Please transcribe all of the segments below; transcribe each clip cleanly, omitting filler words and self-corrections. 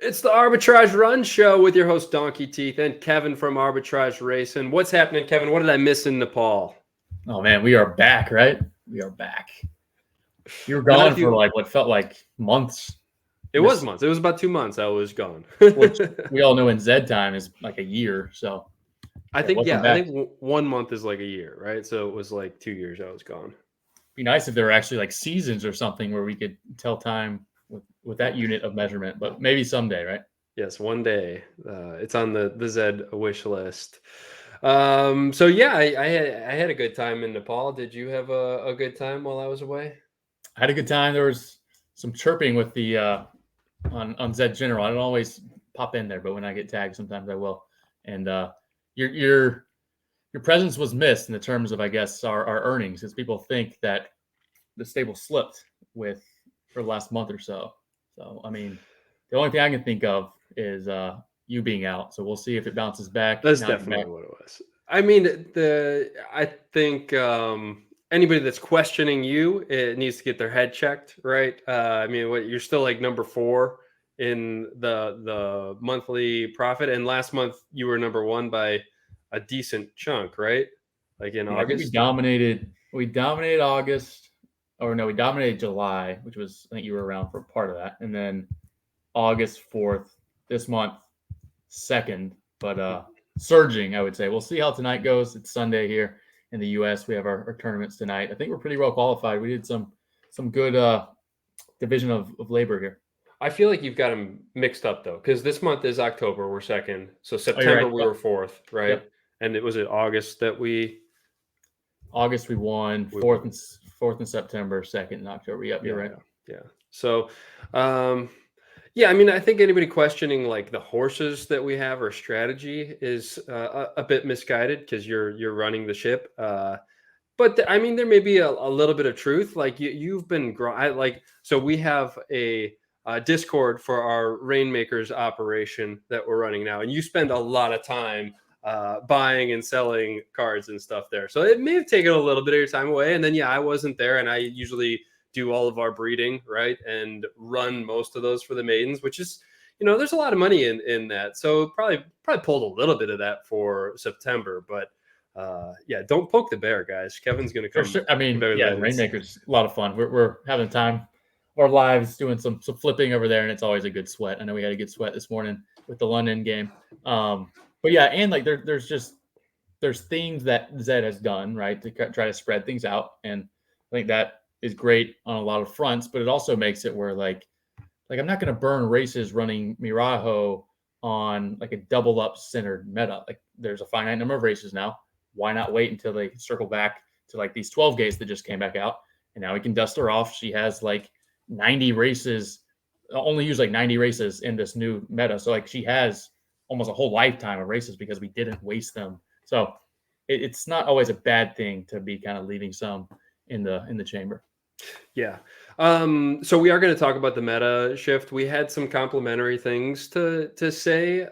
It's the Arbitrage Run Show with your host Donkey Teeth and Kevin from Arbitrage Racing. What's happening, Kevin? What did I miss in Nepal? Oh man, we are back, right? We are back. You were gone for like what felt like months. It was months. It was about 2 months I was gone. Which we all know in ZED time is like a year. So I think 1 month is like a year, right? So it was like 2 years I was gone. Be nice if there were actually like seasons or something where we could tell time with that unit of measurement, but maybe someday, right? Yes, one day. It's on the ZED wish list. So yeah, I had a good time in Nepal. Did you have a good time while I was away? I had a good time. There was some chirping with the on ZED General. I don't always pop in there, but when I get tagged, sometimes I will. And your presence was missed in the terms of, I guess, our earnings, because people think that the stable slipped for the last month or so. So I mean, the only thing I can think of is you being out. So we'll see if it bounces back. That's definitely what it was. I mean, I think anybody that's questioning you, it needs to get their head checked, right? I mean, you're still like number 4 in the monthly profit, and last month you were number 1 by a decent chunk, right? Like in August, I think we dominated August, or no, we dominated July, which was, I think you were around for part of that, and then August 4th, this month 2nd, but surging, I would say. We'll see how tonight goes. It's Sunday here in the U.S. We have our tournaments tonight. I think we're pretty well qualified. We did some good division of labor here. I feel like you've got them mixed up though, because this month is October, we're 2nd. So September we were 4th, right? Yep. And it was August that we won, 4th in September, 2nd in October. Yep, you're right. Yeah. So yeah, I mean, I think anybody questioning like the horses that we have or strategy is a bit misguided, because you're running the ship. But I mean, there may be a little bit of truth. Like you've been so we have a Discord for our Rainmakers operation that we're running now, and you spend a lot of time buying and selling cards and stuff there. So it may have taken a little bit of your time away. And then yeah, I wasn't there, and I usually do all of our breeding, right, and run most of those for the maidens, which is, there's a lot of money in that. So probably pulled a little bit of that for September, but yeah, don't poke the bear, guys. Kevin's gonna come. Sure. I mean, yeah, Rainmaker's a lot of fun. We're having time of our lives doing some flipping over there, and it's always a good sweat. I know we had a good sweat this morning with the London game. But yeah, and like there's things that ZED has done, right, to try to spread things out, and I think that is great on a lot of fronts. But it also makes it where like I'm not going to burn races running Mirajo on like a double up centered meta. Like there's a finite number of races now. Why not wait until they circle back to like these 12 gates that just came back out, and now we can dust her off. She has like 90 races, only use like 90 races in this new meta. So like she has almost a whole lifetime of races because we didn't waste them. So it's not always a bad thing to be kind of leaving some in the chamber. Yeah. So we are going to talk about the meta shift. We had some complimentary things to say.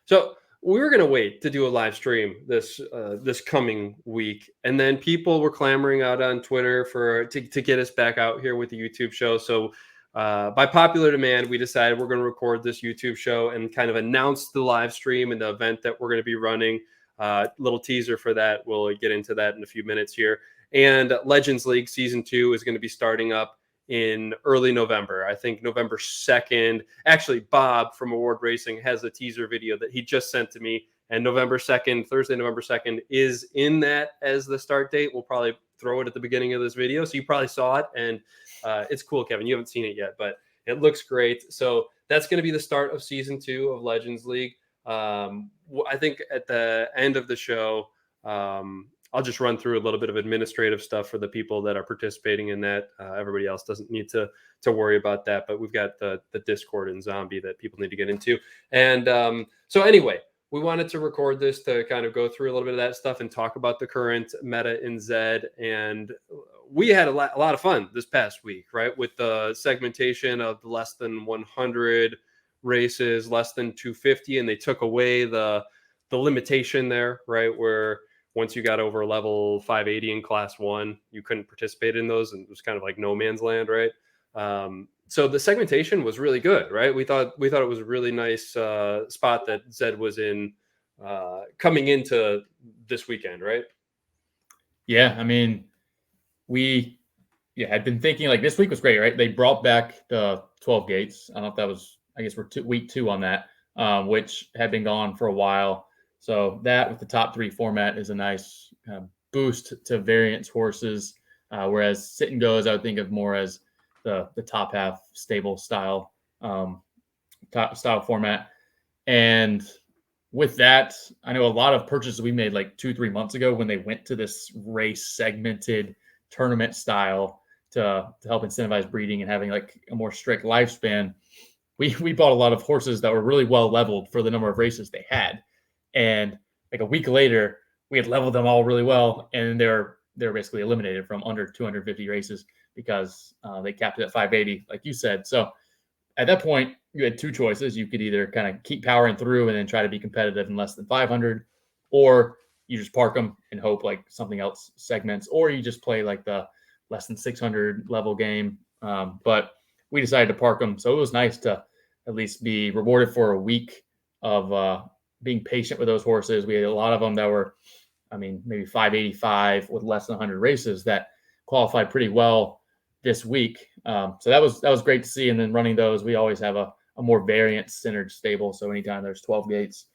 So we were going to wait to do a live stream this coming week, and then people were clamoring out on Twitter to get us back out here with the YouTube show. So by popular demand, we decided we're going to record this YouTube show and kind of announce the live stream and the event that we're going to be running. Little teaser for that. We'll get into that in a few minutes here. And Legends League Season 2 is going to be starting up in early November. I think November 2nd. Actually, Bob from Award Racing has a teaser video that he just sent to me. And November 2nd, Thursday, November 2nd, is in that as the start date. We'll probably throw it at the beginning of this video. So you probably saw it. And it's cool, Kevin. You haven't seen it yet, but it looks great. So that's going to be the start of Season 2 of Legends League. I think at the end of the show, I'll just run through a little bit of administrative stuff for the people that are participating in that. Everybody else doesn't need to worry about that, but we've got the Discord and Zombie that people need to get into. And so anyway, we wanted to record this to kind of go through a little bit of that stuff and talk about the current meta in ZED. And we had a lot of fun this past week, right? With the segmentation of the less than 100 races, less than 250, and they took away the limitation there, right? Where once you got over level 580 in class 1, you couldn't participate in those, and it was kind of like no man's land, right? So the segmentation was really good, right? We thought it was a really nice spot that Zed was in coming into this weekend, right? Yeah, I mean, we had been thinking like this week was great, right? They brought back the 12 gates. I don't know if that was, I guess we're week 2 on that, which had been gone for a while. So that with the top 3 format is a nice boost to variance horses. Whereas sit and goes, I would think of more as the top half stable style style format. And with that, I know a lot of purchases we made like 2-3 months ago when they went to this race segmented tournament style to help incentivize breeding and having like a more strict lifespan. We bought a lot of horses that were really well leveled for the number of races they had, and like a week later, we had leveled them all really well, and they're basically eliminated from under 250 races because they capped it at 580, like you said. So at that point, you had 2 choices. You could either kind of keep powering through and then try to be competitive in less than 500, or you just park them and hope like something else segments, or you just play like the less than 600 level game. But we decided to park them. So it was nice to at least be rewarded for a week of being patient with those horses. We had a lot of them that were, I mean, maybe 585 with less than 100 races that qualified pretty well this week. So that was great to see. And then running those, we always have a more variance centered stable. So anytime there's 12 gates,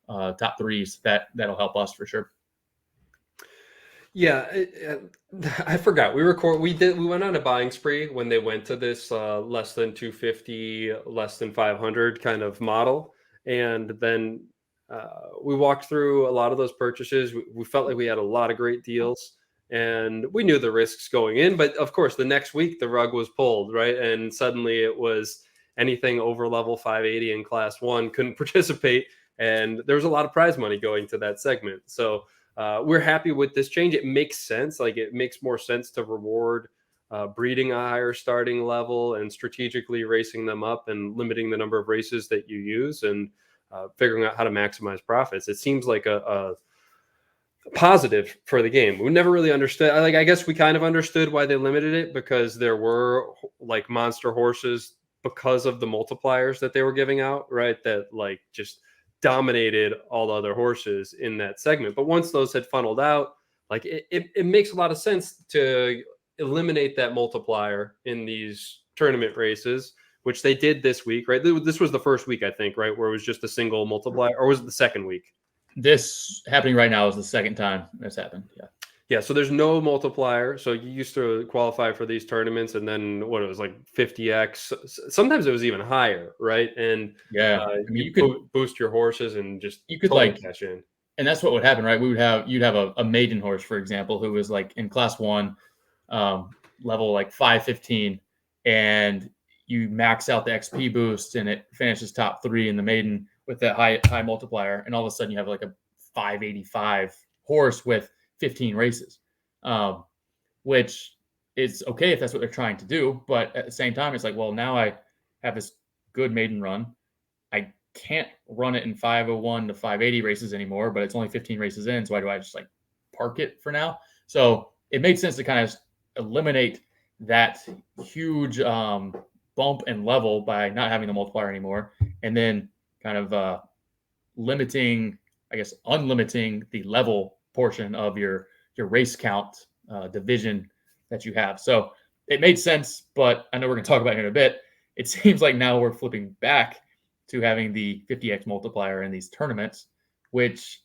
top 3s, that'll help us for sure. Yeah, I forgot. We went on a buying spree when they went to this less than 250, less than 500 kind of model, and then we walked through a lot of those purchases. We felt like we had a lot of great deals, and we knew the risks going in. But of course, the next week the rug was pulled, right? And suddenly it was anything over level 580 in Class 1 couldn't participate, and there was a lot of prize money going to that segment. So we're happy with this change. It makes sense. Like it makes more sense to reward breeding a higher starting level and strategically racing them up and limiting the number of races that you use and figuring out how to maximize profits. It seems like a positive for the game. We never really understood. Like I guess we kind of understood why they limited it because there were like monster horses because of the multipliers that they were giving out, right? That like just dominated all the other horses in that segment. But once those had funneled out, like it makes a lot of sense to eliminate that multiplier in these tournament races, which they did this week, right? This was the first week, I think, right? Where it was just a single multiplier, or was it the second week? This happening right now is the second time that's happened. Yeah. Yeah, so there's no multiplier. So you used to qualify for these tournaments, and then what it was like 50x. Sometimes it was even higher, right? And yeah, I mean, you could boost your horses and just you could totally like cash in. And that's what would happen, right? You'd have a maiden horse, for example, who was like in Class 1, level like 515, and you max out the XP boost, and it finishes top 3 in the maiden with that high multiplier, and all of a sudden you have like a 585 horse with 15 races, which is okay if that's what they're trying to do, but at the same time, it's like, well, now I have this good maiden run. I can't run it in 501 to 580 races anymore, but it's only 15 races in. So why do I just like park it for now? So it made sense to kind of eliminate that huge bump and level by not having the multiplier anymore. And then kind of limiting, I guess, unlimiting the level portion of your race count division that you have. So it made sense, but I know we're going to talk about it in a bit. It seems like now we're flipping back to having the 50x multiplier in these tournaments, which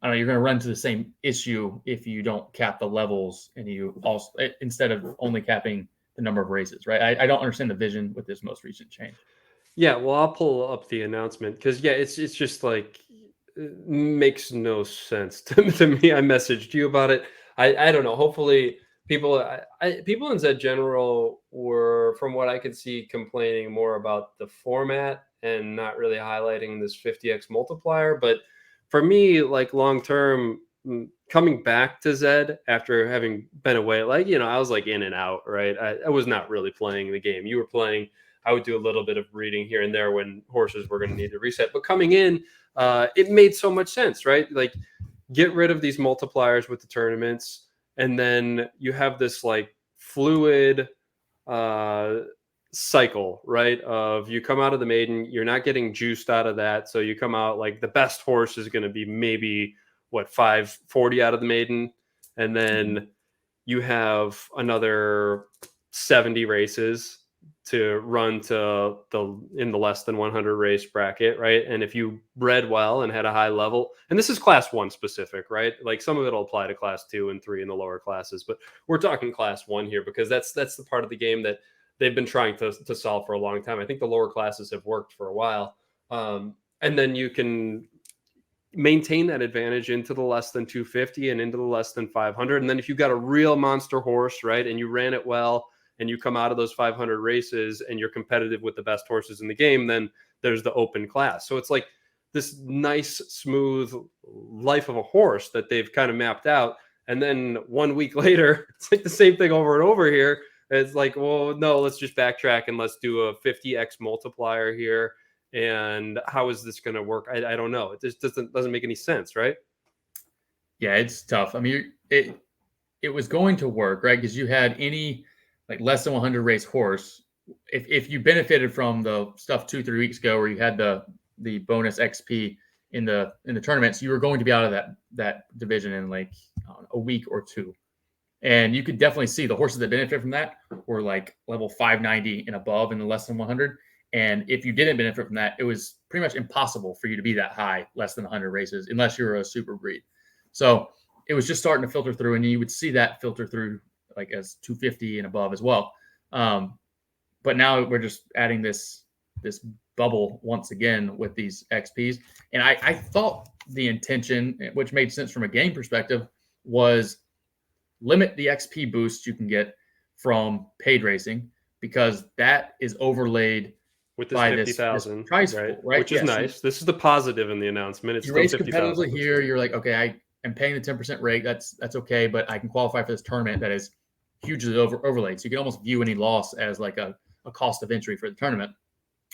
I don't know, you're going to run into the same issue if you don't cap the levels and you also, instead of only capping the number of races, right? I don't understand the vision with this most recent change. Yeah, well, I'll pull up the announcement because yeah, it's just like it makes no sense to me. I messaged you about it. I don't know. Hopefully, people in Z General were, from what I could see, complaining more about the format and not really highlighting this 50x multiplier. But for me, like long term, coming back to Zed after having been away, like I was like in and out, right? I was not really playing the game. You were playing. I would do a little bit of reading here and there when horses were going to need to reset. But coming in, it made so much sense, right? Like get rid of these multipliers with the tournaments, and then you have this like fluid cycle, right? Of you come out of the maiden, you're not getting juiced out of that. So you come out like the best horse is going to be maybe what 540 out of the maiden. And then you have another 70 races to run to in the less than 100 race bracket, right? And if you bred well and had a high level, and this is class 1 specific, right? Like some of it'll apply to class 2 and 3 in the lower classes, but we're talking class 1 here because that's the part of the game that they've been trying to solve for a long time. I think the lower classes have worked for a while. And then you can maintain that advantage into the less than 250 and into the less than 500. And then if you've got a real monster horse, right, and you ran it well, and you come out of those 500 races and you're competitive with the best horses in the game, then there's the open class. So it's like this nice, smooth life of a horse that they've kind of mapped out. And then 1 week later, it's like the same thing over and over here. It's like, well, no, let's just backtrack and let's do a 50x multiplier here. And how is this going to work? I don't know. It just doesn't make any sense, right? Yeah, it's tough. I mean, it was going to work, right? Because you had any like less than 100 race horse. If you benefited from the stuff 2-3 weeks ago, where you had the bonus XP in the tournaments, you were going to be out of that division in like a week or two. And you could definitely see the horses that benefit from that were like level 590 and above in the less than 100. And if you didn't benefit from that, it was pretty much impossible for you to be that high, less than 100 races, unless you were a super breed. So it was just starting to filter through, and you would see that filter through like as 250 and above as well. But now we're just adding this bubble once again with these XPs. And I thought the intention, which made sense from a game perspective, was limit the XP boost you can get from paid racing, because that is overlaid with this 50,000 prize pool, right? Which is nice. This is the positive in the announcement. It's you still race 50,000 competitively here. You're like, okay, I am paying the 10% rate. That's okay, but I can qualify for this tournament that is hugely overlaid. So you can almost view any loss as like a cost of entry for the tournament.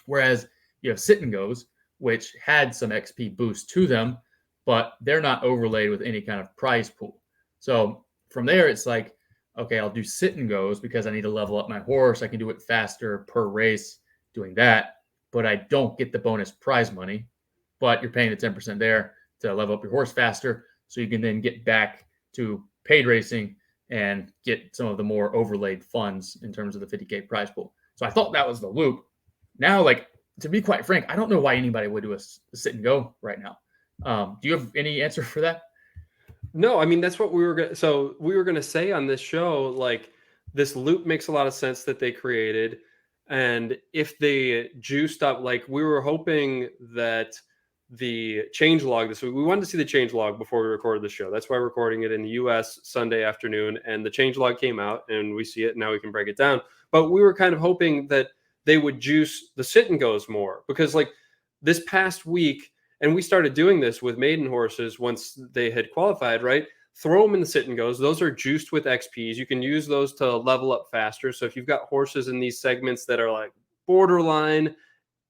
Whereas you have sit and goes, which had some XP boost to them, but they're not overlaid with any kind of prize pool. So from there, it's like, okay, I'll do sit and goes because I need to level up my horse. I can do it faster per race doing that, but I don't get the bonus prize money, but you're paying the 10% there to level up your horse faster. So you can then get back to paid racing and get some of the more overlaid funds in terms of the 50K prize pool. So I thought that was the loop. Now, like, to be quite frank, I don't know why anybody would do a sit and go right now. Do you have any answer for that? No, I mean, that's what we were going to, so we were going to say on this show, like this loop makes a lot of sense that they created. And if they juiced up, like we were hoping that the change log this week, we wanted to see the change log before we recorded the show. That's why we're recording it in the US Sunday afternoon. And the change log came out and we see it. Now we can break it down. But we were kind of hoping that they would juice the sit and goes more, because like this past week, and we started doing this with maiden horses once they had qualified, right? Throw them in the sit and goes. Those are juiced with XPs. You can use those to level up faster. So if you've got horses in these segments that are like borderline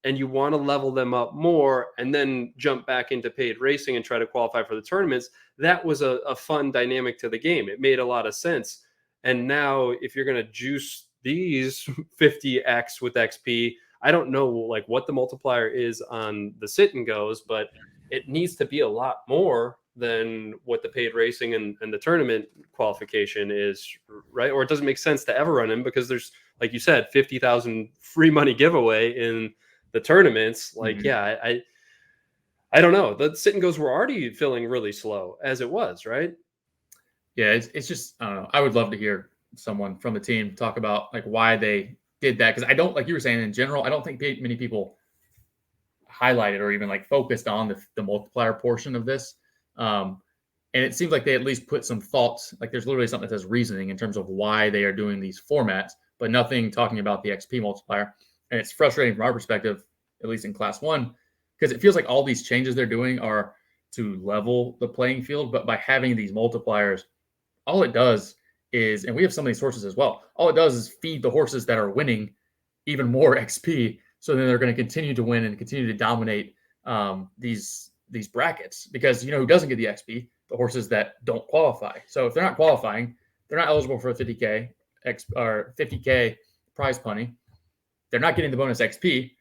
and you want to level them up more and then jump back into paid racing and try to qualify for the tournaments, that was a fun dynamic to the game. It made a lot of sense. And now if you're going to juice these 50x with XP, I don't know like what the multiplier is on the sit and goes, but it needs to be a lot more than what the paid racing and the tournament qualification is, right? Or it doesn't make sense to ever run them because there's, like you said, 50,000 free money giveaway in the tournaments. Like, yeah, I don't know. The sit and goes were already feeling really slow as it was, right? Yeah, it's just, I don't know. I would love to hear someone from the team talk about like why they did that, because I don't, like you were saying, in general, I don't think many people highlighted or even like focused on the multiplier portion of this. And it seems like they at least put some thoughts, like there's literally something that says reasoning in terms of why they are doing these formats, but nothing talking about the XP multiplier. And it's frustrating from our perspective, at least in class 1, because it feels like all these changes they're doing are to level the playing field. But by having these multipliers, all it does is, and we have some of these horses as well, all it does is feed the horses that are winning even more XP. So then they're going to continue to win and continue to dominate these brackets, because you know who doesn't get the XP? The horses that don't qualify. So if they're not qualifying, they're not eligible for a 50K or 50K prize money. they're not getting the bonus XP.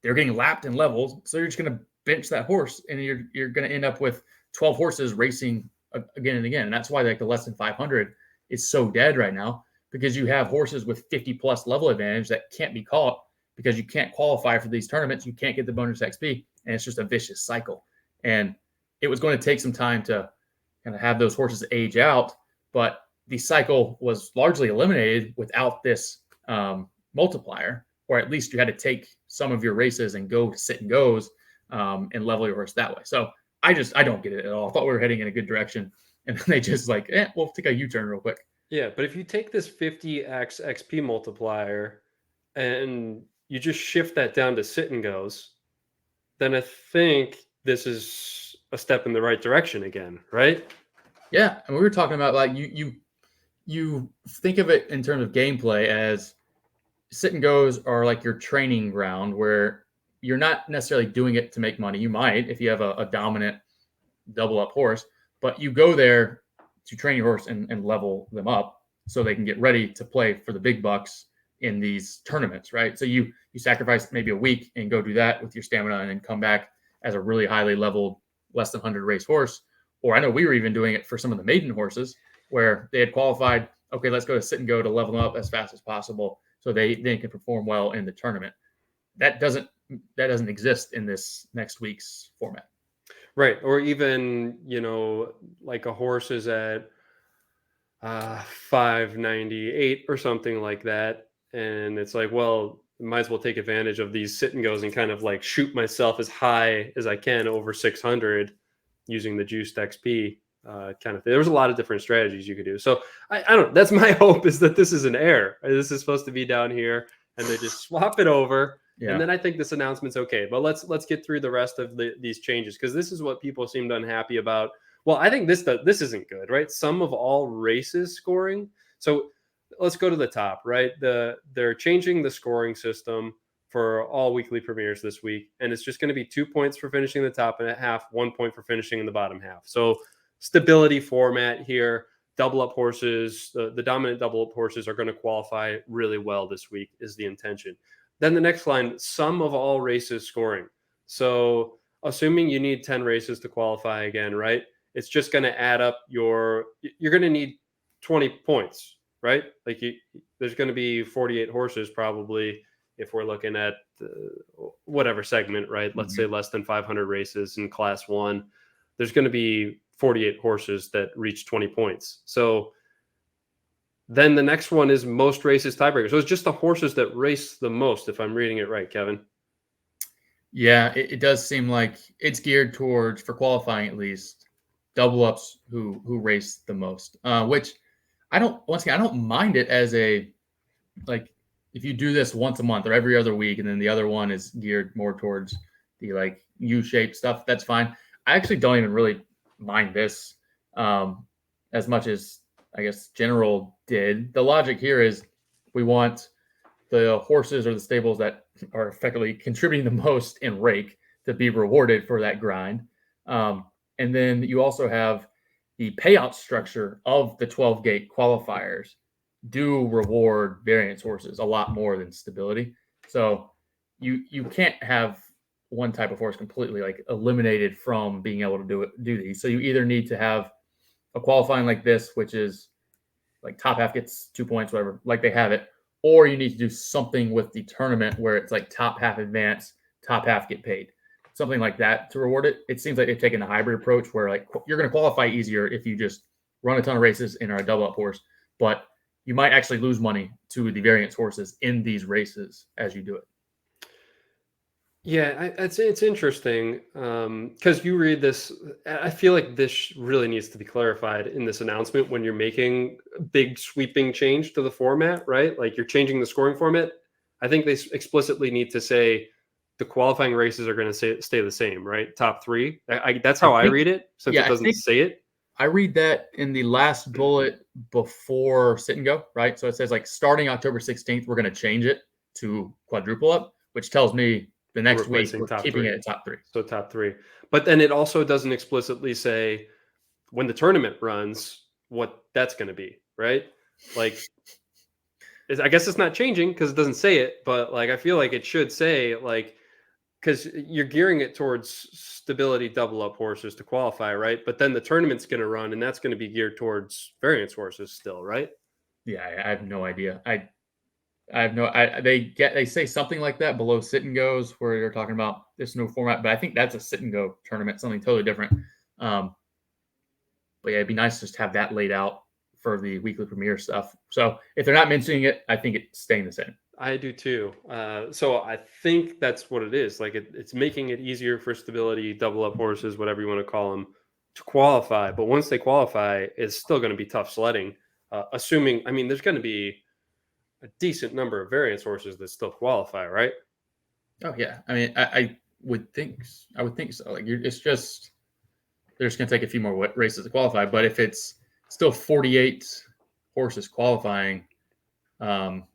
They're getting lapped in levels. So you're just going to bench that horse, and you're going to end up with 12 horses racing again and again. And that's why like the less than 500 is so dead right now, because you have horses with 50 plus level advantage that can't be caught because you can't qualify for these tournaments. You can't get the bonus XP, and it's just a vicious cycle. And it was going to take some time to kind of have those horses age out, but the cycle was largely eliminated without this multiplier, or at least you had to take some of your races and go to sit and goes and level your horse that way. So I don't get it at all. I thought we were heading in a good direction, and then they just like, we'll take a U-turn real quick. Yeah, but if you take this 50x XP multiplier and you just shift that down to sit and goes, then I think this is a step in the right direction again, right? Yeah, and we were talking about like you think of it in terms of gameplay as sit and goes are like your training ground where you're not necessarily doing it to make money. You might if you have a dominant double up horse, but you go there to train your horse and level them up so they can get ready to play for the big bucks in these tournaments, right? So you sacrifice maybe a week and go do that with your stamina and then come back as a really highly leveled, less than 100 race horse. Or I know we were even doing it for some of the maiden horses where they had qualified, okay, let's go to sit and go to level them up as fast as possible so they can perform well in the tournament. That doesn't exist in this next week's format. Right. Or even, like a horse is at 598 or something like that. And it's like, well, might as well take advantage of these sit and goes and kind of like shoot myself as high as I can over 600 using the juiced XP kind of thing. There's a lot of different strategies you could do. So I don't, that's my hope, is that this is an error. This is supposed to be down here and they just swap it over. Yeah. And then I think this announcement's okay. But let's get through the rest of these changes, because this is what people seemed unhappy about. Well, I think this isn't good, right? Sum of all races scoring. So let's go to the top, right? They're changing the scoring system for all weekly premieres this week, and it's just going to be 2 points for finishing the top and a half, 1 point for finishing in the bottom half. So stability format here. Double up horses, the dominant double up horses are going to qualify really well this week is the intention. Then the next line, sum of all races scoring. So assuming you need 10 races to qualify again, right? It's just going to add up you're going to need 20 points, right? Like there's going to be 48 horses probably if we're looking at whatever segment, right? Let's say less than 500 races in class 1. There's going to be 48 horses that reach 20 points. So then the next one is most races tiebreaker. So it's just the horses that race the most, if I'm reading it right, Kevin. Yeah, it does seem like it's geared towards, for qualifying at least, double ups who race the most. Which I don't mind it as a, like, if you do this once a month or every other week, and then the other one is geared more towards the like U-shaped stuff, that's fine. I actually don't even really mind this as much as I guess General did. The logic here is we want the horses or the stables that are effectively contributing the most in rake to be rewarded for that grind. And then you also have the payout structure of the 12 gate qualifiers do reward variance horses a lot more than stability. So you can't have one type of horse completely like eliminated from being able to do these. So you either need to have a qualifying like this, which is like top half gets 2 points, whatever, like they have it, or you need to do something with the tournament where it's like top half advance, top half get paid, something like that to reward it. It seems like they've taken a hybrid approach where like you're going to qualify easier if you just run a ton of races and are a double up horse, but you might actually lose money to the variance horses in these races as you do it. Yeah, it's interesting because you read this. I feel like this really needs to be clarified in this announcement when you're making a big sweeping change to the format, right? Like you're changing the scoring format. I think they explicitly need to say the qualifying races are going to stay the same, right? Top 3. That's how I read it, since it doesn't say it. I read that in the last bullet before sit and go, right? So it says like starting October 16th, we're going to change it to quadruple up, which tells me the next week we're keeping it at top 3. So top 3. But then it also doesn't explicitly say when the tournament runs what that's going to be, right? Like I guess it's not changing because it doesn't say it, but like I feel like it should say like because you're gearing it towards stability double up horses to qualify, right? But then the tournament's going to run, and that's going to be geared towards variance horses still, right? Yeah, I have no idea. I have no. They say something like that below sit and goes where you're talking about this new format, but I think that's a sit and go tournament, something totally different. But yeah, it'd be nice to just have that laid out for the weekly premiere stuff. So if they're not mentioning it, I think it's staying the same. I do too. So I think that's what it is. Like it's making it easier for stability double up horses, whatever you want to call them, to qualify. But once they qualify, it's still going to be tough sledding. Assuming, I mean, there's going to be a decent number of variance horses that still qualify, right? Oh yeah, I mean, I would think so. Like it's just they're just going to take a few more races to qualify. But if it's still 48 horses qualifying, there'll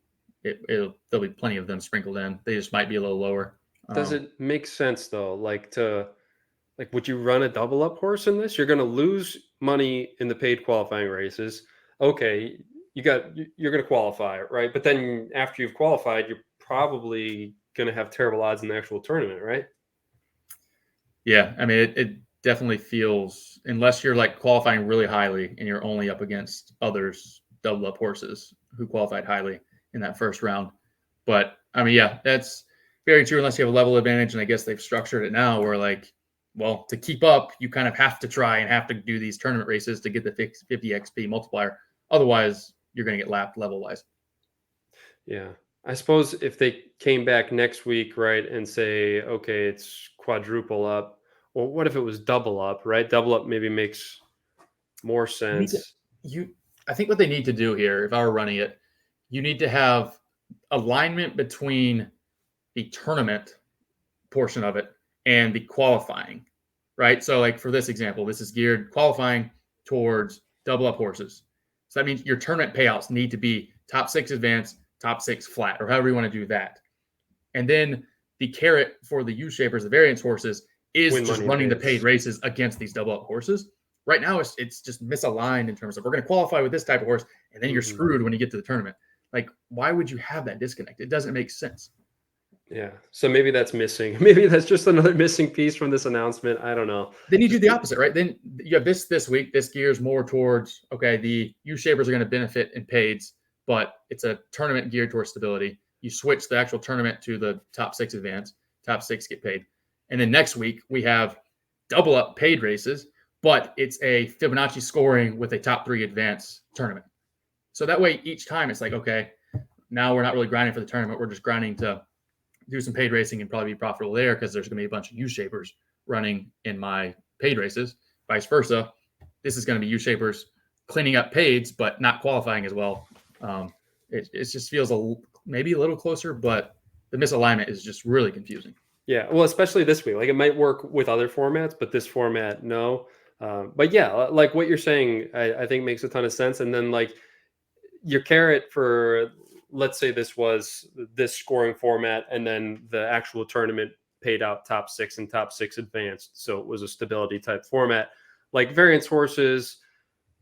be plenty of them sprinkled in. They just might be a little lower. Does it make sense though? Would you run a double up horse in this? You're going to lose money in the paid qualifying races. Okay, you're going to qualify, right? But then after you've qualified, you're probably going to have terrible odds in the actual tournament, right? Yeah, I mean, it definitely feels, unless you're like qualifying really highly and you're only up against others double up horses who qualified highly in that first round. But I mean, yeah, that's very true unless you have a level advantage. And I guess they've structured it now where like, well, to keep up, you kind of have to try and have to do these tournament races to get the 50 XP multiplier. Otherwise, you're going to get lapped level wise. Yeah. I suppose if they came back next week, right, and say, okay, it's quadruple up. Well, what if it was double up, right? Double up maybe makes more sense. I think what they need to do here, if I were running it, you need to have alignment between the tournament portion of it and the qualifying, right? So like for this example, this is geared qualifying towards double up horses. So that means your tournament payouts need to be top 6 advance, top 6 flat, or however you want to do that. And then the carrot for the U-shapers, the variance horses, is just running the paid races against these double up horses. Right now, it's just misaligned in terms of we're going to qualify with this type of horse, and then you're screwed when you get to the tournament. Like, why would you have that disconnect? It doesn't make sense. Yeah. So maybe that's missing. Maybe that's just another missing piece from this announcement. I don't know. Then you do the opposite, right? Then you have this week. This gears more towards, okay, the U-shapers are going to benefit in paids, but it's a tournament geared towards stability. You switch the actual tournament to the top 6 advance, top 6 get paid. And then next week we have double up paid races, but it's a Fibonacci scoring with a top 3 advance tournament. So that way each time it's like, okay, now we're not really grinding for the tournament. We're just grinding to do some paid racing and probably be profitable there because there's going to be a bunch of U-shapers running in my paid races. Vice versa, this is going to be U-shapers cleaning up paids, but not qualifying as well. It just feels maybe a little closer, but the misalignment is just really confusing. Yeah, well, especially this week. Like it might work with other formats, but this format, no. But yeah, like what you're saying, I think makes a ton of sense. And then like your carrot for, let's say this was this scoring format, and then the actual tournament paid out top 6 and top 6 advanced. So it was a stability type format. Like variance horses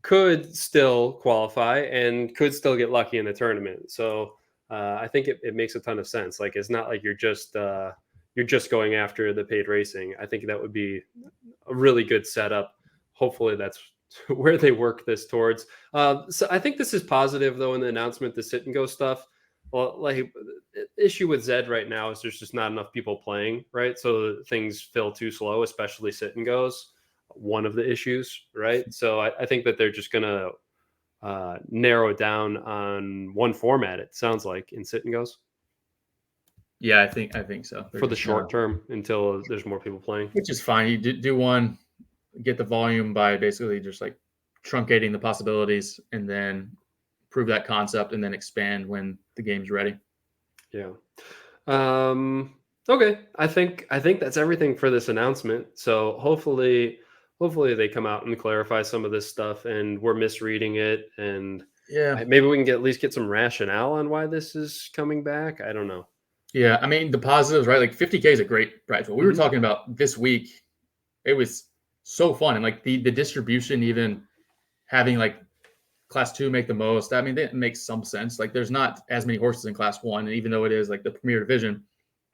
could still qualify and could still get lucky in the tournament. So I think it makes a ton of sense. Like it's not like you're just going after the paid racing. I think that would be a really good setup. Hopefully that's where they work this towards. So I think this is positive though in the announcement, the sit and go stuff. Well, like issue with ZED right now is there's just not enough people playing, right? So things feel too slow, especially sit and goes. One of the issues, right? So I think that they're just gonna narrow down on one format. It sounds like in sit and goes. Yeah, I think so. For the short term until there's more people playing, which is fine. You do one, get the volume by basically just like truncating the possibilities, and then prove that concept, and then expand when the game's ready. Yeah. Okay. I think that's everything for this announcement. So hopefully they come out and clarify some of this stuff, and we're misreading it, and yeah, maybe we can at least get some rationale on why this is coming back. I don't know. Yeah, I mean the positives, right? Like 50K is a great prize. What we were talking about this week, it was so fun, and like the distribution, even having like class 2 make the most. I mean, that makes some sense. Like there's not as many horses in class 1, and even though it is like the premier division,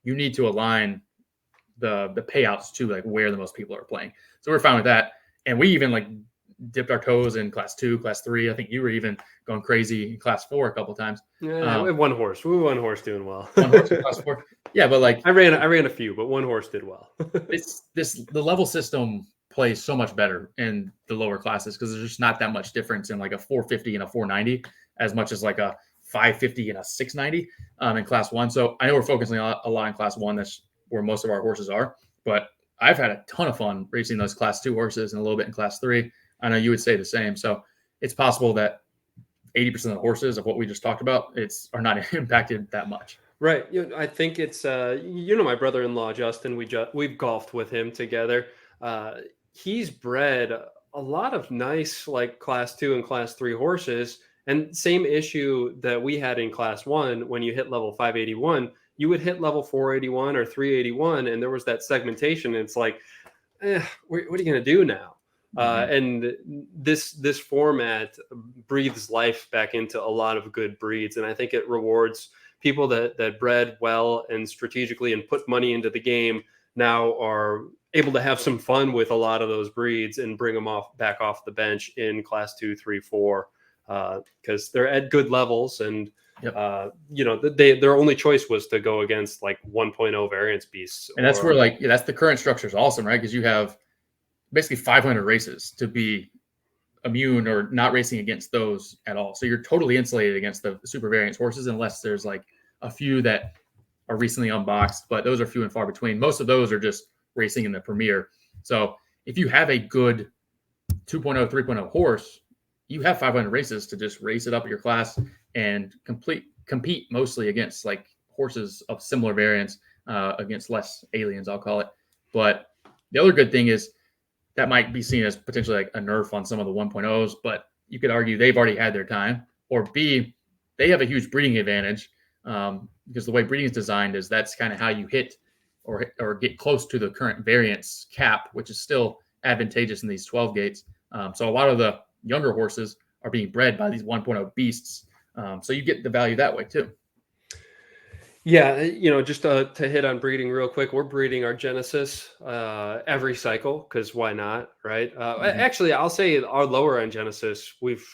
you need to align the payouts to like where the most people are playing. So we're fine with that. And we even like dipped our toes in class 2, class 3. I think you were even going crazy in class 4 a couple times. Yeah, we had one horse. We had one horse doing well. One horse in class 4. Yeah, but like I ran a few, but one horse did well. the level system plays so much better in the lower classes because there's just not that much difference in like a 450 and a 490 as much as like a 550 and a 690 in class 1. So I know we're focusing a lot in class 1. That's where most of our horses are. But I've had a ton of fun racing those class 2 horses and a little bit in class 3. I know you would say the same. So it's possible that 80% of the horses of what we just talked about are not impacted that much. Right. I think it's my brother-in-law Justin. We've golfed with him together. He's bred a lot of nice like class 2 and class 3 horses, and same issue that we had in class 1. When you hit level 581, you would hit level 481 or 381, and there was that segmentation. And it's like, what are you going to do now? And this format breathes life back into a lot of good breeds, and I think it rewards people that bred well and strategically and put money into the game now are able to have some fun with a lot of those breeds and bring them back off the bench in class 2, 3, 4, because they're at good levels. And their only choice was to go against like 1.0 variance beasts. And that's where that's the current structure is awesome, right? Because you have basically 500 races to be immune or not racing against those at all. So you're totally insulated against the super variance horses, unless there's like a few that are recently unboxed, but those are few and far between. Most of those are just racing in the premier. So if you have a good 2.0, 3.0 horse, you have 500 races to just race it up your class and compete mostly against like horses of similar variance, against less aliens, I'll call it. But the other good thing is that might be seen as potentially like a nerf on some of the 1.0s, but you could argue they've already had their time. Or B, they have a huge breeding advantage, because the way breeding is designed is that's kind of how you hit or get close to the current variance cap, which is still advantageous in these 12 gates. So a lot of the younger horses are being bred by these 1.0 beasts. So you get the value that way too. Yeah, just to hit on breeding real quick, we're breeding our Genesis every cycle because why not, right? Actually, I'll say our lower end Genesis, we've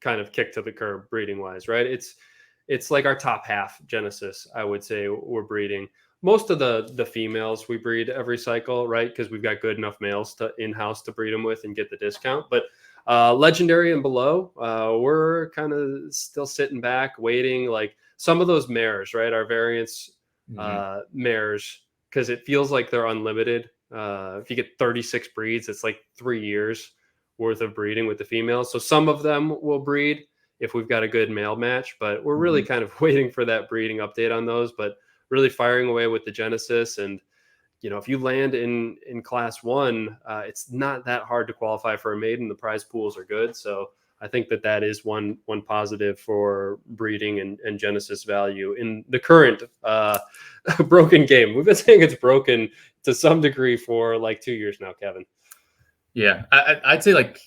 kind of kicked to the curb breeding wise, right? It's like our top half Genesis, I would say we're breeding. Most of the females we breed every cycle, right? Because we've got good enough males to in-house to breed them with and get the discount. But legendary and below, we're kind of still sitting back, waiting. Like some of those mares, right? Our variance mares, because it feels like they're unlimited. If you get 36 breeds, it's like 3 years worth of breeding with the females. So some of them will breed if we've got a good male match, but we're really kind of waiting for that breeding update on those. But really firing away with the Genesis. And if you land in class 1, it's not that hard to qualify for a maiden. The prize pools are good. So I think that is one positive for breeding and Genesis value in the current broken game. We've been saying it's broken to some degree for like 2 years now, Kevin. Yeah, I'd say like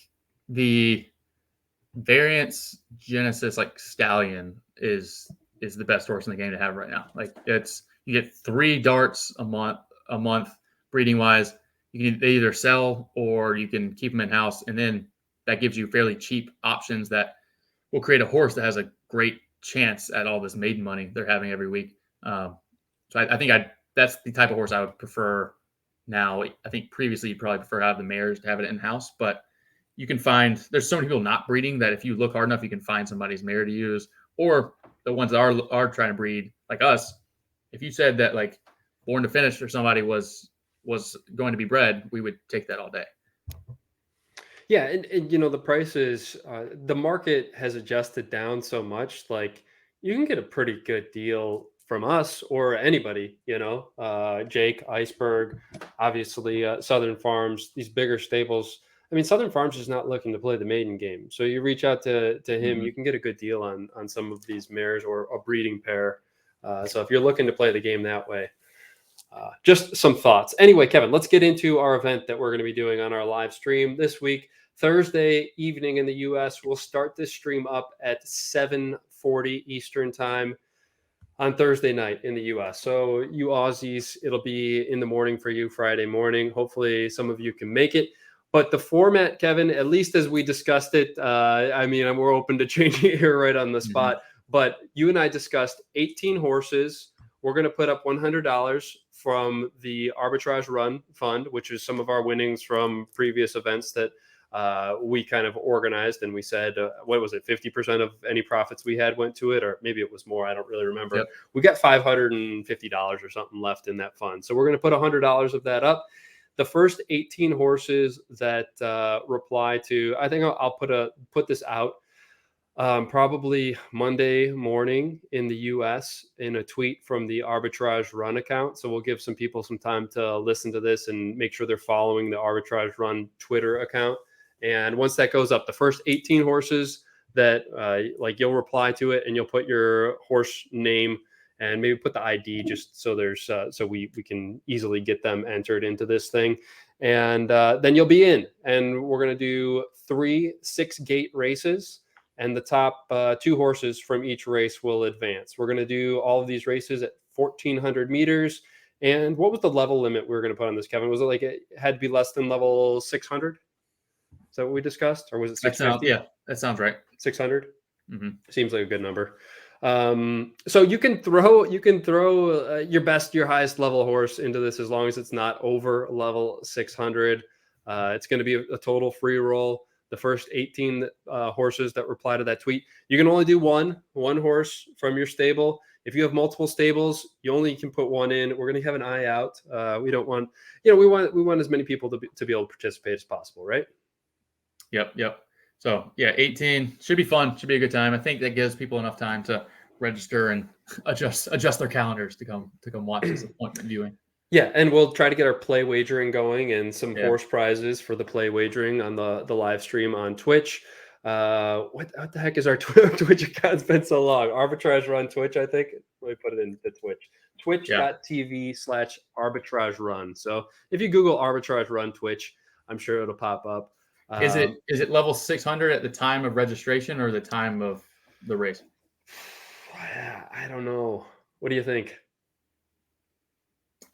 the variance Genesis like Stallion is the best horse in the game to have right now. Like you get 3 darts a month breeding wise. They either sell or you can keep them in house, and then that gives you fairly cheap options that will create a horse that has a great chance at all this maiden money they're having every week. So I think that's the type of horse I would prefer now. I think previously you'd probably prefer to have the mares to have it in house, but you can find there's so many people not breeding that if you look hard enough, you can find somebody's mare to use, or the ones that are trying to breed like us. If you said that like Born to Finish or somebody was going to be bred, we would take that all day. Yeah, and the prices, the market has adjusted down so much. Like you can get a pretty good deal from us or anybody. Jake, Iceberg, obviously Southern Farms, these bigger stables. I mean, Southern Farms is not looking to play the maiden game, so you reach out to him. You can get a good deal on some of these mares or a breeding pair. So if you're looking to play the game that way. Just some thoughts. Anyway, Kevin, let's get into our event that we're going to be doing on our live stream this week. Thursday evening in the US. We'll start this stream up at 7:40 Eastern time on Thursday night in the US. So you Aussies, it'll be in the morning for you, Friday morning. Hopefully some of you can make it. But the format, Kevin, at least as we discussed it, we're open to changing it here right on the spot. But you and I discussed 18 horses. We're going to put up $100 from the Arbitrage Run Fund, which is some of our winnings from previous events that we kind of organized, and we said, what was it? 50% of any profits we had went to it, or maybe it was more. I don't really remember. Yep. We got $550 or something left in that fund. So we're going to put $100 of that up. The first 18 horses that reply to, I think I'll put this out probably Monday morning in the US in a tweet from the Arbitrage Run account. So we'll give some people some time to listen to this and make sure they're following the Arbitrage Run Twitter account. And once that goes up, the first 18 horses that you'll reply to it and you'll put your horse name and maybe put the ID just so there's so we can easily get them entered into this thing. And then you'll be in. And we're going to do 3 6-gate races. And the top 2 horses from each race will advance. We're going to do all of these races at 1,400 meters. And what was the level limit we were going to put on this, Kevin? Was it like it had to be less than level 600? Is that what we discussed? Or was it 650? Yeah, that sounds right. 600? Seems like a good number. So you can throw your highest level horse into this as long as it's not over level 600. It's going to be a total free roll. The first 18 horses that reply to that tweet, you can only do one horse from your stable. If you have multiple stables, you only can put one in. We're going to have an eye out. We don't want, we want as many people to be able to participate as possible, right? Yep. So yeah, 18 should be fun. Should be a good time. I think that gives people enough time to register and adjust their calendars to come watch this appointment viewing. Yeah, and we'll try to get our play wagering going and some horse prizes for the play wagering on the live stream on Twitch. What the heck is our Twitch account? It's been so long. Arbitrage Run Twitch, I think. Let me put it in the Twitch. Twitch.tv/Arbitrage Run. So if you Google Arbitrage Run Twitch, I'm sure it'll pop up. Is it level 600 at the time of registration or the time of the race? I don't know. What do you think?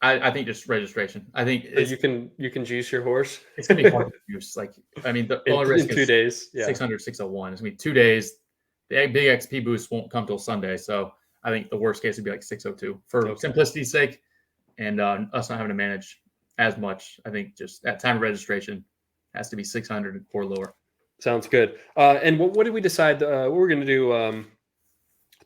I think just registration. I think you can juice your horse. It's gonna be hard to juice. The only risk in 2 days. 600, 601. It's gonna be 2 days. The big XP boost won't come till Sunday, so I think the worst case would be like 602 for simplicity's sake, and us not having to manage as much. I think just at time of registration has to be 600 or lower. Sounds good. And what did we decide? We're going to do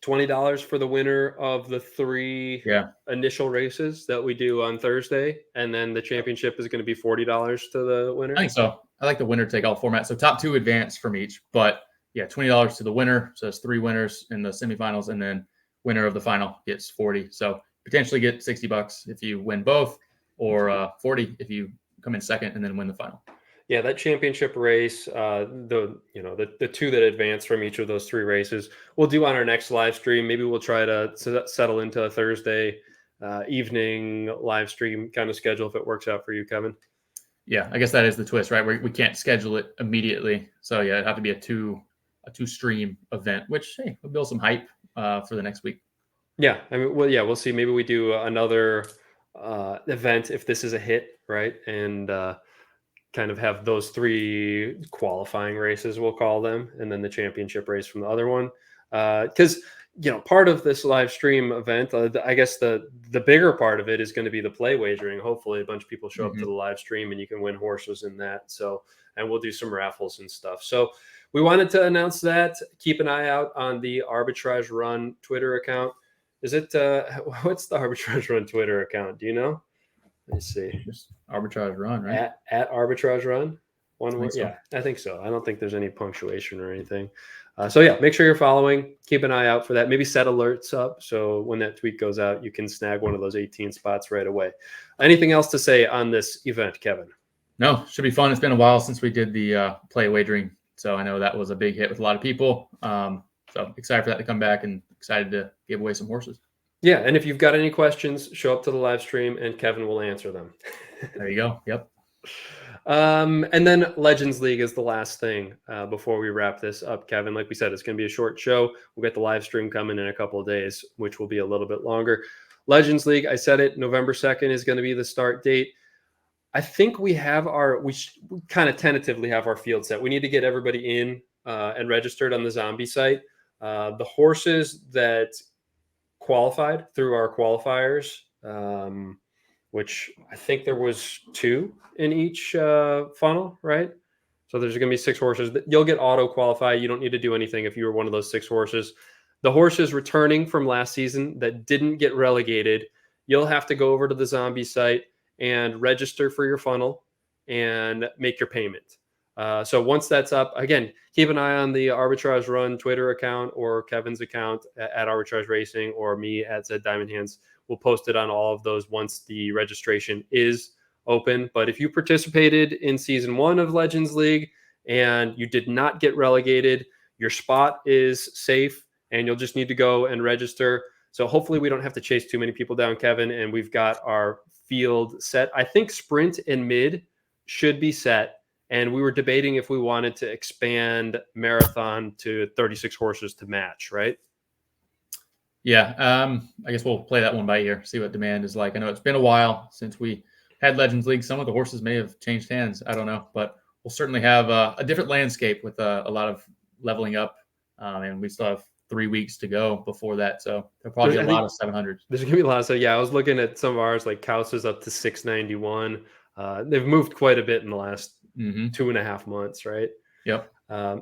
$20 for the winner of the 3 initial races that we do on Thursday, and then the championship is going to be $40 to the winner. I think so. I like the winner take all format. So top 2 advance from each, but yeah, $20 to the winner. So it's 3 winners in the semifinals, and then winner of the final gets 40. So potentially get $60 if you win both, or 40 if you come in second and then win the final. Yeah, that championship race, the 2 that advance from each of those 3 races, we'll do on our next live stream. Maybe we'll try to settle into a Thursday evening live stream kind of schedule if it works out for you, Kevin. Yeah, I guess that is the twist, right? We can't schedule it immediately, so yeah, it'd have to be a two stream event, which will build some hype for the next week. Yeah, we'll see. Maybe we do another event if this is a hit, right? And kind of have those 3 qualifying races, we'll call them, and then the championship race from the other one. Because part of this live stream event, I guess the bigger part of it is going to be the play wagering. Hopefully a bunch of people show up to the live stream and you can win horses in that. So, and we'll do some raffles and stuff. So we wanted to announce that. Keep an eye out on the Arbitrage Run Twitter account. Is it what's the Arbitrage Run Twitter account? Do you know? Let's see. Just Arbitrage Run, right? At Arbitrage Run. One word. So. Yeah, I think so. I don't think there's any punctuation or anything. So yeah, make sure you're following. Keep an eye out for that. Maybe set alerts up so when that tweet goes out, you can snag one of those 18 spots right away. Anything else to say on this event, Kevin? No, should be fun. It's been a while since we did the play wagering, so I know that was a big hit with a lot of people. So excited for that to come back and excited to give away some horses. Yeah, and if you've got any questions, show up to the live stream and Kevin will answer them. There you go. Yep. And then Legends League is the last thing before we wrap this up, Kevin. Like we said, it's going to be a short show. We'll get the live stream coming in a couple of days, which will be a little bit longer. Legends League, I said it, November 2nd is going to be the start date. I think we have we kind of tentatively have our field set. We need to get everybody in and registered on the zombie site. The horses that qualified through our qualifiers, which I think there was 2 in each funnel, right? So there's going to be 6 horses. You'll get auto qualify. You don't need to do anything if you were one of those 6 horses. The horses returning from last season that didn't get relegated, you'll have to go over to the zombie site and register for your funnel and make your payment. So once that's up, again, keep an eye on the Arbitrage Run Twitter account or Kevin's account at Arbitrage Racing or me at ZED Diamond Hands. We'll post it on all of those once the registration is open. But if you participated in season 1 of Legends League and you did not get relegated, your spot is safe and you'll just need to go and register. So hopefully we don't have to chase too many people down, Kevin, and we've got our field set. I think sprint and mid should be set. And we were debating if we wanted to expand marathon to 36 horses to match, right? Yeah, I guess we'll play that one by ear, see what demand is like. I know it's been a while since we had Legends League. Some of the horses may have changed hands. I don't know, but we'll certainly have a different landscape with a lot of leveling up. And we still have 3 weeks to go before that. So there'll probably be a lot of 700s. There's going to be a lot. So yeah, I was looking at some of ours, like Kaus is up to 691. They've moved quite a bit in the last 2.5 months, right? Yep.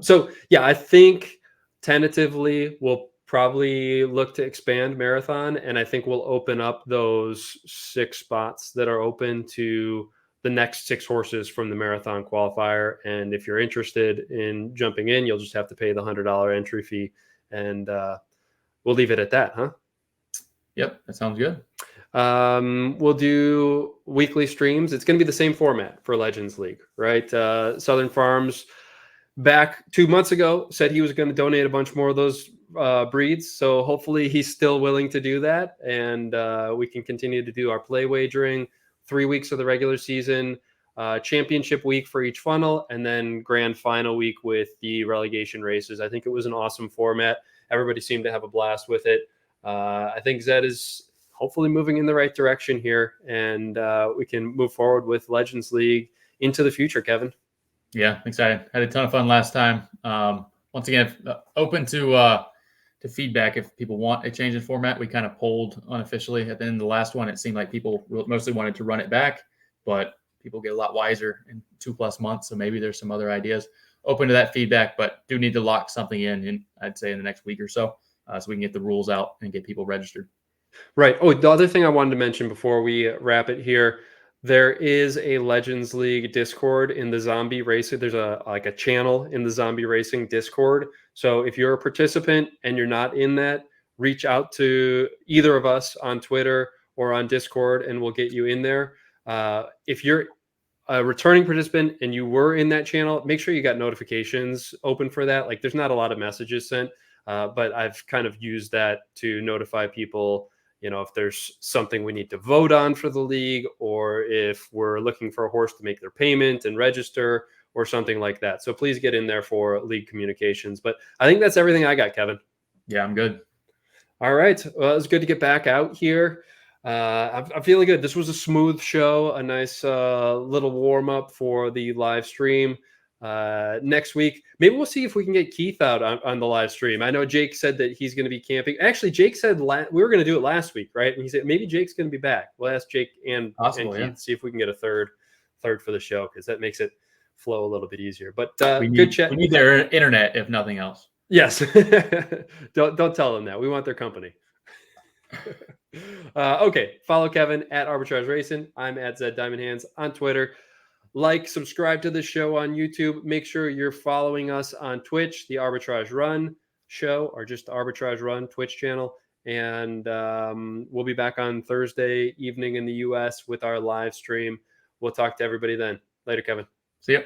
So yeah, I think tentatively we'll probably look to expand marathon, and I think we'll open up those 6 spots that are open to the next 6 horses from the marathon qualifier. And if you're interested in jumping in, you'll just have to pay the $100 entry fee, and we'll leave it at that, huh? Yep, that sounds good. We'll do weekly streams. It's going to be the same format for Legends League, right? Southern Farms back 2 months ago said he was going to donate a bunch more of those breeds. So hopefully he's still willing to do that. And we can continue to do our play wagering, 3 weeks of the regular season, championship week for each funnel, and then grand final week with the relegation races. I think it was an awesome format. Everybody seemed to have a blast with it. I think Zed is hopefully moving in the right direction here, and we can move forward with Legends League into the future, Kevin. Yeah, excited. Had a ton of fun last time. Once again, open to feedback if people want a change in format. We kind of polled unofficially at the end of the last one. It seemed like people mostly wanted to run it back, but people get a lot wiser in 2+ months. So maybe there's some other ideas. Open to that feedback, but do need to lock something in I'd say in the next week or so we can get the rules out and get people registered. Right. Oh, the other thing I wanted to mention before we wrap it here, there is a Legends League Discord in the zombie racing. There's a channel in the zombie racing Discord. So if you're a participant and you're not in that, reach out to either of us on Twitter or on Discord and we'll get you in there. If you're a returning participant and you were in that channel, make sure you got notifications open for that. Like there's not a lot of messages sent, but I've kind of used that to notify people, if there's something we need to vote on for the league, or if we're looking for a horse to make their payment and register or something like that. So please get in there for league communications. But I think that's everything I got, Kevin. Yeah, I'm good. All right. Well, it's good to get back out here. I'm feeling good. This was a smooth show, a nice little warm up for the live stream. Next week, maybe we'll see if we can get Keith out on the live stream. I know Jake said that he's going to be camping. Actually, Jake said we were going to do it last week, right? And he said maybe Jake's going to be back. We'll ask Jake and Keith, see if we can get a third for the show, because that makes it flow a little bit easier. But good chat. We need their internet, if nothing else. Yes. Don't tell them that. We want their company. Okay. Follow Kevin at Arbitrage Racing. I'm at ZED Diamond Hands on Twitter. Like, subscribe to the show on YouTube. Make sure you're following us on Twitch, the Arbitrage Run show, or just the Arbitrage Run Twitch channel. And we'll be back on Thursday evening in the US with our live stream. We'll talk to everybody then. Later, Kevin. See ya.